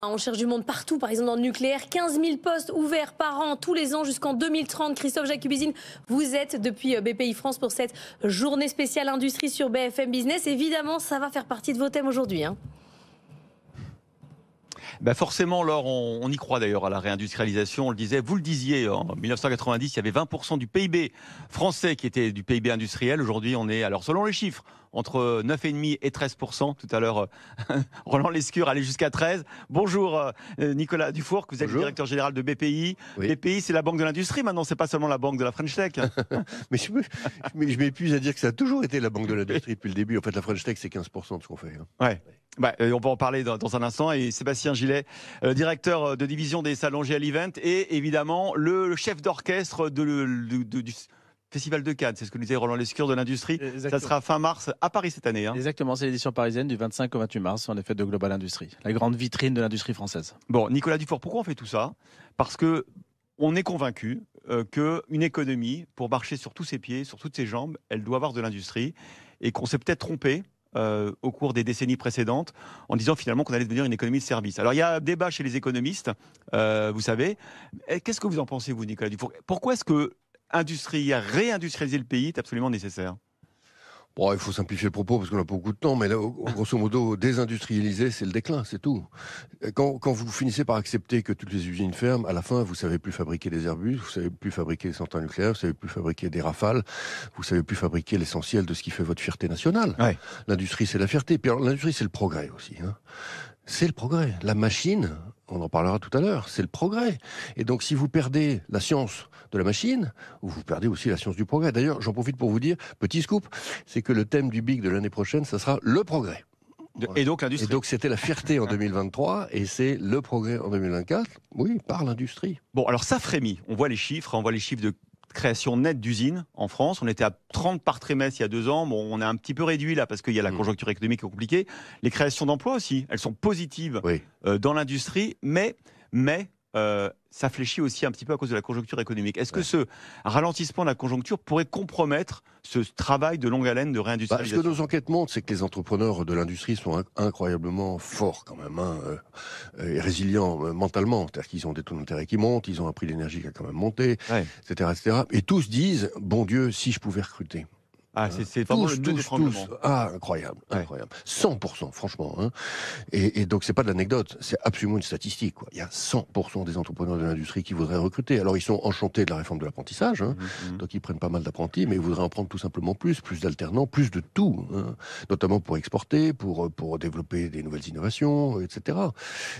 On cherche du monde partout, par exemple dans le nucléaire. 15 000 postes ouverts par an tous les ans jusqu'en 2030. Christophe Jacubizine, vous êtes depuis BPI France pour cette journée spéciale industrie sur BFM Business. Évidemment, ça va faire partie de vos thèmes aujourd'hui. Bah forcément, Laure, on y croit d'ailleurs à la réindustrialisation. On le disait, vous le disiez, en 1990, il y avait 20% du PIB français qui était du PIB industriel. Aujourd'hui, on est, alors selon les chiffres, entre 9,5 et 13%. Tout à l'heure, Roland Lescure allait jusqu'à 13. Bonjour Nicolas Dufour, vous êtes le directeur général de BPI. Oui. BPI, c'est la banque de l'industrie maintenant, c'est pas seulement la banque de la French Tech. mais je m'épuise à dire que ça a toujours été la banque de l'industrie depuis le début. En fait, la French Tech, c'est 15% de ce qu'on fait. Ouais. Bah, on va en parler dans un instant. Et Sébastien Gillet, directeur de division des salons GL Event et évidemment le chef d'orchestre du Festival de Cannes. C'est ce que nous disait Roland Lescure de l'industrie. Ça sera fin mars à Paris cette année. Exactement, c'est l'édition parisienne du 25 au 28 mars, en effet, de Global Industrie, la grande vitrine de l'industrie française. Bon, Nicolas Dufour, pourquoi on fait tout ça? Parce que on est convaincu qu'une économie, pour marcher sur tous ses pieds, sur toutes ses jambes, elle doit avoir de l'industrie et qu'on s'est peut-être trompé au cours des décennies précédentes, en disant finalement qu'on allait devenir une économie de service. Alors il y a un débat chez les économistes, vous savez. Qu'est-ce que vous en pensez, vous, Nicolas Dufour? Pourquoi est-ce que réindustrialiser le pays est absolument nécessaire? Bon, il faut simplifier le propos parce qu'on n'a pas beaucoup de temps, mais là, grosso modo, désindustrialiser, c'est le déclin, c'est tout. Quand vous finissez par accepter que toutes les usines ferment, à la fin, vous savez plus fabriquer des Airbus, vous savez plus fabriquer des centrales nucléaires, vous savez plus fabriquer des Rafales, vous savez plus fabriquer l'essentiel de ce qui fait votre fierté nationale. Ouais. L'industrie, c'est la fierté. Puis alors, l'industrie, c'est le progrès aussi. C'est le progrès. La machine, on en parlera tout à l'heure, c'est le progrès. Et donc, si vous perdez la science de la machine, vous perdez aussi la science du progrès. D'ailleurs, j'en profite pour vous dire, petit scoop, c'est que le thème du BIC de l'année prochaine, ça sera le progrès. Et donc l'industrie. Et donc c'était la fierté en 2023 et c'est le progrès en 2024, oui, par l'industrie. Bon, alors ça frémit. On voit les chiffres de création nette d'usines en France. On était à 30 par trimestre il y a 2 ans. Bon, on est un petit peu réduit là parce qu'il y a la conjoncture économique qui est compliquée. Les créations d'emplois aussi, elles sont positives dans l'industrie, mais ça fléchit aussi un petit peu à cause de la conjoncture économique. Est-ce que ce ralentissement de la conjoncture pourrait compromettre ce travail de longue haleine de réindustrialisation? Ce que nos enquêtes montrent, c'est que les entrepreneurs de l'industrie sont incroyablement forts quand même, et résilients mentalement. C'est-à-dire qu'ils ont des taux d'intérêt qui montent, ils ont un prix d'énergie qui a quand même monté, etc., etc. Et tous disent, bon Dieu, si je pouvais recruter. Ah, c'est vraiment le nœud d'étranglement. Ah, incroyable. 100%, franchement. Et donc, c'est pas de l'anecdote, c'est absolument une statistique. Il y a 100% des entrepreneurs de l'industrie qui voudraient recruter. Alors, ils sont enchantés de la réforme de l'apprentissage, donc ils prennent pas mal d'apprentis, mais ils voudraient en prendre tout simplement plus d'alternants, plus de tout, notamment pour exporter, pour développer des nouvelles innovations, etc.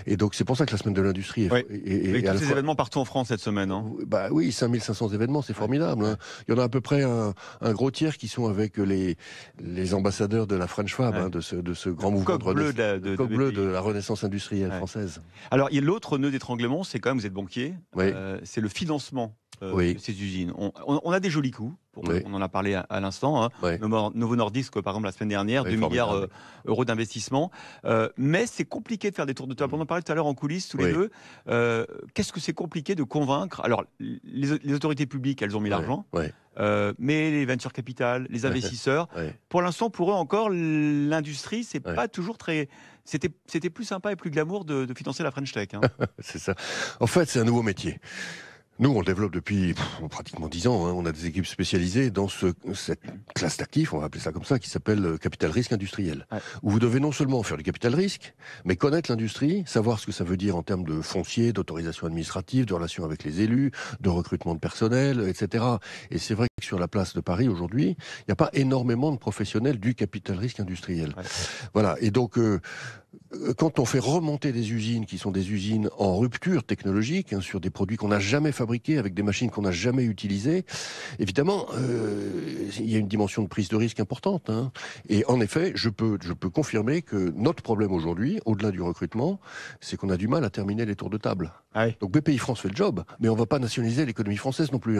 Et donc, c'est pour ça que la semaine de l'industrie et tous ces événements partout en France cette semaine. Bah oui, 5500 événements, c'est formidable. Il y en a à peu près un gros tiers qui sont avec les ambassadeurs de la French Fab, de ce grand mouvement de la renaissance industrielle française. Alors, il y a l'autre nœud d'étranglement, c'est quand même, vous êtes banquier, c'est le financement de ces usines. On a des jolis coups, on en a parlé à l'instant, Novo Nordisk, par exemple, la semaine dernière, 2 milliards euros d'investissement, mais c'est compliqué de faire des tours de table. On en parlait tout à l'heure en coulisses, tous les deux. Qu'est-ce que c'est compliqué de convaincre? Alors, les autorités publiques, elles ont mis l'argent, mais les venture capital, les investisseurs, pour l'instant, pour eux encore, l'industrie, c'est pas toujours très... C'était plus sympa et plus glamour de financer la French Tech. C'est ça. En fait, c'est un nouveau métier. Nous, on le développe depuis pratiquement 10 ans. On a des équipes spécialisées dans cette classe d'actifs, on va appeler ça comme ça, qui s'appelle capital risque industriel. Où vous devez non seulement faire du capital risque, mais connaître l'industrie, savoir ce que ça veut dire en termes de foncier, d'autorisation administrative, de relations avec les élus, de recrutement de personnel, etc. Et c'est vrai que sur la place de Paris aujourd'hui, il n'y a pas énormément de professionnels du capital risque industriel. Voilà. Et donc, quand on fait remonter des usines qui sont des usines en rupture technologique, sur des produits qu'on n'a jamais fabriqués, avec des machines qu'on n'a jamais utilisées, évidemment, il y a une dimension de prise de risque importante. Et en effet, je peux confirmer que notre problème aujourd'hui, au-delà du recrutement, c'est qu'on a du mal à terminer les tours de table. Donc BPI France fait le job, mais on ne va pas nationaliser l'économie française non plus.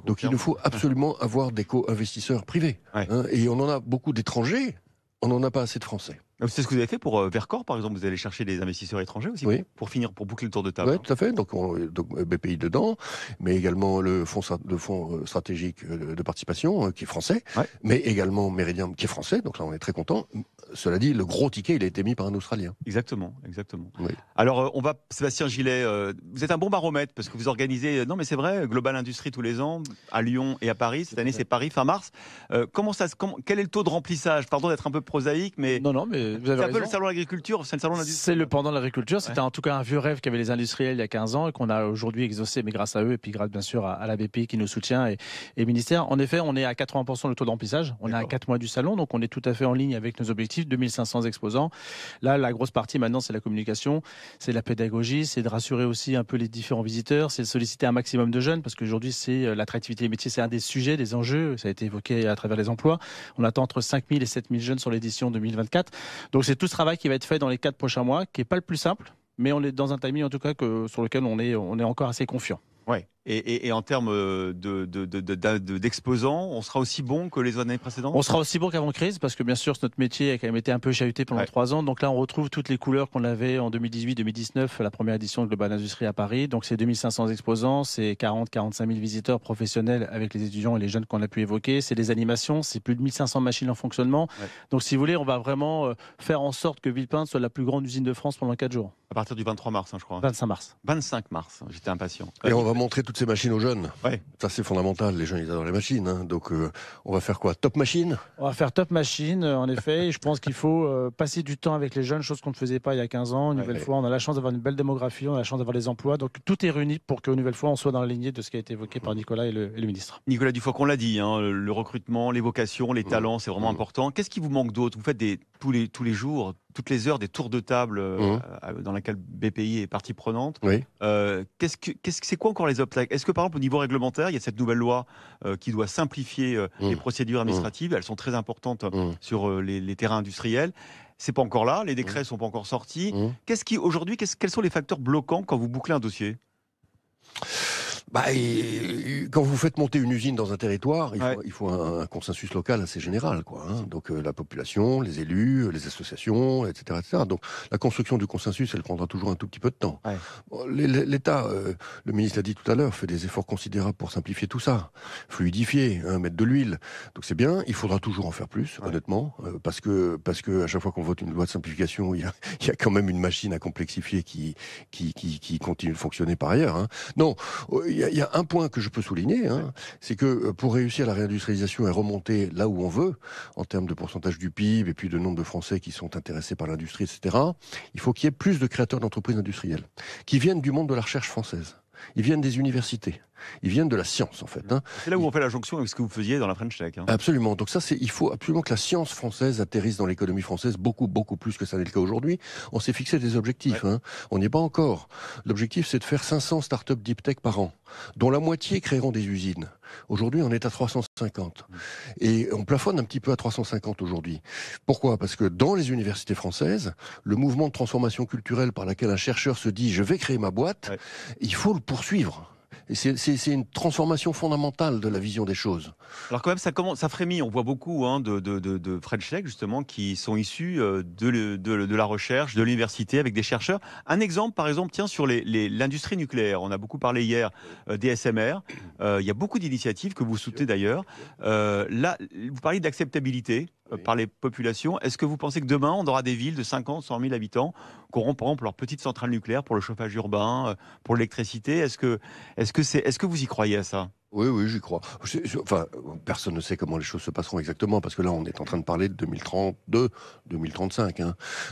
Donc il nous faut absolument avoir des co-investisseurs privés. Et on en a beaucoup d'étrangers, on n'en a pas assez de Français. C'est ce que vous avez fait pour Vercor, par exemple. Vous allez chercher des investisseurs étrangers aussi pour boucler le tour de table. Oui, tout à fait. Donc BPI dedans, mais également le fonds stratégique de participation qui est français, mais également Meridiam qui est français. Donc là, on est très content. Cela dit, le gros ticket, il a été mis par un Australien. Exactement. Oui. Alors, Sébastien Gillet, vous êtes un bon baromètre parce que vous organisez, non mais c'est vrai, Global Industrie tous les ans, à Lyon et à Paris. Cette année, c'est Paris, fin mars. Quel est le taux de remplissage? Pardon d'être un peu prosaïque, mais... Non, mais vous avez raison. C'est un peu le salon de l'agriculture, c'est le salon de l'industrie. C'est le pendant de l'agriculture. C'était en tout cas un vieux rêve qu'avaient les industriels il y a 15 ans et qu'on a aujourd'hui exaucé, mais grâce à eux et puis grâce bien sûr à la BPI qui nous soutient et le ministère. En effet, on est à 80% le taux de remplissage. On est à 4 mois du salon, donc on est tout à fait en ligne avec nos objectifs. 2500 exposants. Là, la grosse partie maintenant, c'est la communication, c'est la pédagogie, c'est de rassurer aussi un peu les différents visiteurs, c'est de solliciter un maximum de jeunes parce qu'aujourd'hui, c'est l'attractivité des métiers, c'est un des sujets, des enjeux. Ça a été évoqué à travers les emplois. On attend entre 5000 et 7000 jeunes sur l'édition 2024. Donc, c'est tout ce travail qui va être fait dans les 4 prochains mois, qui n'est pas le plus simple, mais on est dans un timing en tout cas sur lequel on est encore assez confiant. Ouais. Et en termes d'exposants, on sera aussi bon que les années précédentes? On sera aussi bon qu'avant crise, parce que bien sûr, notre métier a quand même été un peu chahuté pendant 3 ans. Donc là, on retrouve toutes les couleurs qu'on avait en 2018-2019, la première édition de Global Industrie à Paris. Donc c'est 2500 exposants, c'est 40-45 000 visiteurs professionnels avec les étudiants et les jeunes qu'on a pu évoquer. C'est des animations, c'est plus de 1500 machines en fonctionnement. Donc si vous voulez, on va vraiment faire en sorte que Villepinte soit la plus grande usine de France pendant 4 jours. À partir du 23 mars, je crois. 25 mars. 25 mars, j'étais impatient. Et on va montrer toutes ces machines aux jeunes. Ça c'est fondamental, les jeunes ils adorent les machines. Donc on va faire quoi? Top machine? On va faire top machine, en effet. Je pense qu'il faut passer du temps avec les jeunes, chose qu'on ne faisait pas il y a 15 ans. Une nouvelle fois, on a la chance d'avoir une belle démographie, on a la chance d'avoir les emplois. Donc tout est réuni pour qu'une nouvelle fois, on soit dans la lignée de ce qui a été évoqué par Nicolas et le ministre. Nicolas Dufour, qu'on l'a dit, le recrutement, les vocations, les talents, c'est vraiment important. Qu'est-ce qui vous manque d'autre? Vous faites tous les jours, toutes les heures, des tours de table dans lesquels BPI est partie prenante. C'est quoi encore les obstacles? Est-ce que par exemple au niveau réglementaire, il y a cette nouvelle loi qui doit simplifier les procédures administratives? Elles sont très importantes sur les terrains industriels. C'est pas encore là, les décrets sont pas encore sortis. Aujourd'hui, quels sont les facteurs bloquants quand vous bouclez un dossier? Quand vous faites monter une usine dans un territoire, il faut un consensus local assez général, Donc la population, les élus, les associations, etc., etc. Donc la construction du consensus, elle prendra toujours un tout petit peu de temps. L'État, le ministre l'a dit tout à l'heure, fait des efforts considérables pour simplifier tout ça, fluidifier, mettre de l'huile. Donc c'est bien. Il faudra toujours en faire plus, honnêtement, parce que à chaque fois qu'on vote une loi de simplification, il y a quand même une machine à complexifier qui continue de fonctionner par ailleurs. Non. Il y a un point que je peux souligner, c'est que pour réussir la réindustrialisation et remonter là où on veut, en termes de pourcentage du PIB et puis de nombre de Français qui sont intéressés par l'industrie, etc., il faut qu'il y ait plus de créateurs d'entreprises industrielles qui viennent du monde de la recherche française. Ils viennent des universités. Ils viennent de la science, en fait. C'est là où on fait la jonction avec ce que vous faisiez dans la French Tech. Absolument. Donc ça, il faut absolument que la science française atterrisse dans l'économie française beaucoup plus que ça n'est le cas aujourd'hui. On s'est fixé des objectifs. On n'y est pas encore. L'objectif, c'est de faire 500 startups deep tech par an, dont la moitié créeront des usines. Aujourd'hui, on est à 350. Et on plafonne un petit peu à 350 aujourd'hui. Pourquoi? Parce que dans les universités françaises, le mouvement de transformation culturelle par laquelle un chercheur se dit « je vais créer ma boîte », il faut le poursuivre. C'est une transformation fondamentale de la vision des choses. Alors quand même, ça frémit. On voit beaucoup de French Tech, justement, qui sont issus de la recherche, de l'université, avec des chercheurs. Un exemple, par exemple, sur l'industrie nucléaire. On a beaucoup parlé hier des SMR. Il y a beaucoup d'initiatives que vous soutenez d'ailleurs. Là, vous parlez d'acceptabilité par les populations. Est-ce que vous pensez que demain, on aura des villes de 50, 100 000 habitants qui auront, par exemple, leur petite centrale nucléaire pour le chauffage urbain, pour l'électricité? Est-ce que vous y croyez à ça? Oui, j'y crois. Enfin, personne ne sait comment les choses se passeront exactement, parce que là, on est en train de parler de 2032, 2035.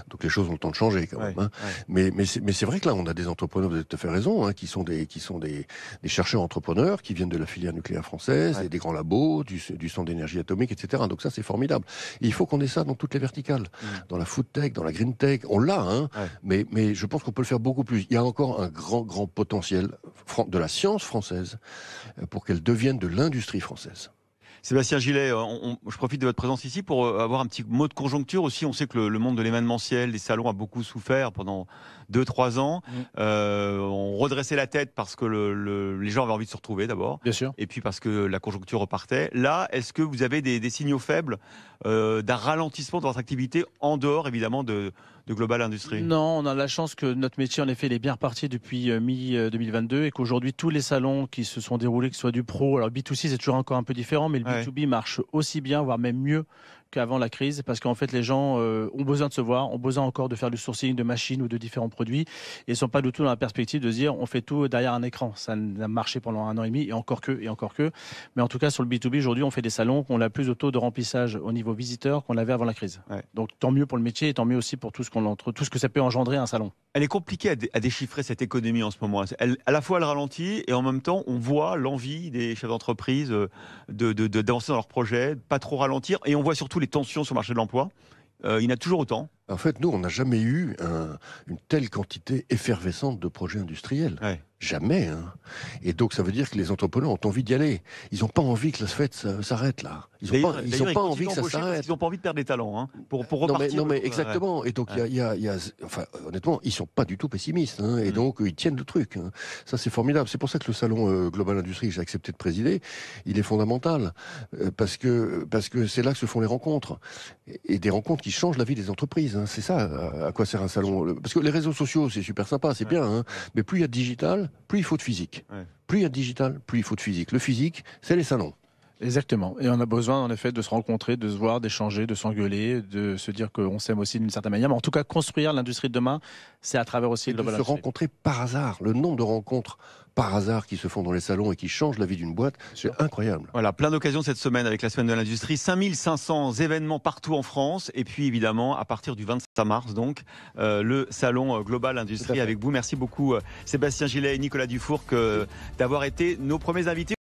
Donc les choses ont le temps de changer quand même. Mais c'est vrai que là, on a des entrepreneurs, vous avez tout à fait raison, qui sont des chercheurs entrepreneurs qui viennent de la filière nucléaire française, et des grands labos, du centre d'énergie atomique, etc. Donc ça, c'est formidable. Et il faut qu'on ait ça dans toutes les verticales, dans la food tech, dans la green tech. On l'a, mais je pense qu'on peut le faire beaucoup plus. Il y a encore un grand potentiel de la science française pour qu'elle devienne de l'industrie française. Sébastien Gillet, je profite de votre présence ici pour avoir un petit mot de conjoncture aussi. On sait que le monde de l'événementiel, des salons a beaucoup souffert pendant 2-3 ans. On redressait la tête parce que les gens avaient envie de se retrouver d'abord. Bien sûr. Et puis parce que la conjoncture repartait. Là, est-ce que vous avez des signaux faibles d'un ralentissement de votre activité en dehors évidemment de Global Industries? Non, on a la chance que notre métier en effet il est bien reparti depuis mi-2022 et qu'aujourd'hui tous les salons qui se sont déroulés, que ce soit du pro, alors B2C c'est toujours encore un peu différent, mais le B2B marche aussi bien, voire même mieux qu'avant la crise, parce qu'en fait les gens ont besoin de se voir, ont besoin encore de faire du sourcing de machines ou de différents produits, et ils ne sont pas du tout dans la perspective de se dire on fait tout derrière un écran. Ça a marché pendant 1 an et demi, et encore que. Mais en tout cas sur le B2B aujourd'hui on fait des salons qu'on a plus de taux de remplissage au niveau visiteur qu'on avait avant la crise. Donc tant mieux pour le métier et tant mieux aussi pour tout ce que ça peut engendrer un salon. Elle est compliquée à déchiffrer cette économie en ce moment. À la fois elle ralentit et en même temps on voit l'envie des chefs d'entreprise d'avancer dans leurs projets, pas trop ralentir, et on voit surtout les tensions sur le marché de l'emploi. Il y en a toujours autant. En fait, nous, on n'a jamais eu une telle quantité effervescente de projets industriels. Jamais. Et donc, ça veut dire que les entrepreneurs ont envie d'y aller. Ils n'ont pas envie que la fête s'arrête là. Ils n'ont pas envie que ça s'arrête. Ils n'ont pas envie de perdre des talents pour repartir. Non, mais exactement. Et donc, enfin, honnêtement, ils ne sont pas du tout pessimistes. Et donc, ils tiennent le truc. Ça, c'est formidable. C'est pour ça que le salon Global Industries, j'ai accepté de présider, il est fondamental. Parce que c'est là que se font les rencontres. Et des rencontres qui changent la vie des entreprises. C'est ça, à quoi sert un salon. Parce que les réseaux sociaux, c'est super sympa, c'est bien. Mais plus il y a de digital, plus il faut de physique. Plus il y a de digital, plus il faut de physique. Le physique, c'est les salons. Exactement. Et on a besoin, en effet, de se rencontrer, de se voir, d'échanger, de s'engueuler, de se dire qu'on s'aime aussi d'une certaine manière. Mais en tout cas, construire l'industrie de demain, c'est à travers aussi de se rencontrer par hasard. Le nombre de rencontres par hasard qui se font dans les salons et qui changent la vie d'une boîte, c'est incroyable. Voilà, plein d'occasions cette semaine avec la Semaine de l'Industrie. 5500 événements partout en France. Et puis, évidemment, à partir du 25 mars, donc, le salon Global Industrie avec vous. Merci beaucoup, Sébastien Gillet et Nicolas Dufourcq, d'avoir été nos premiers invités.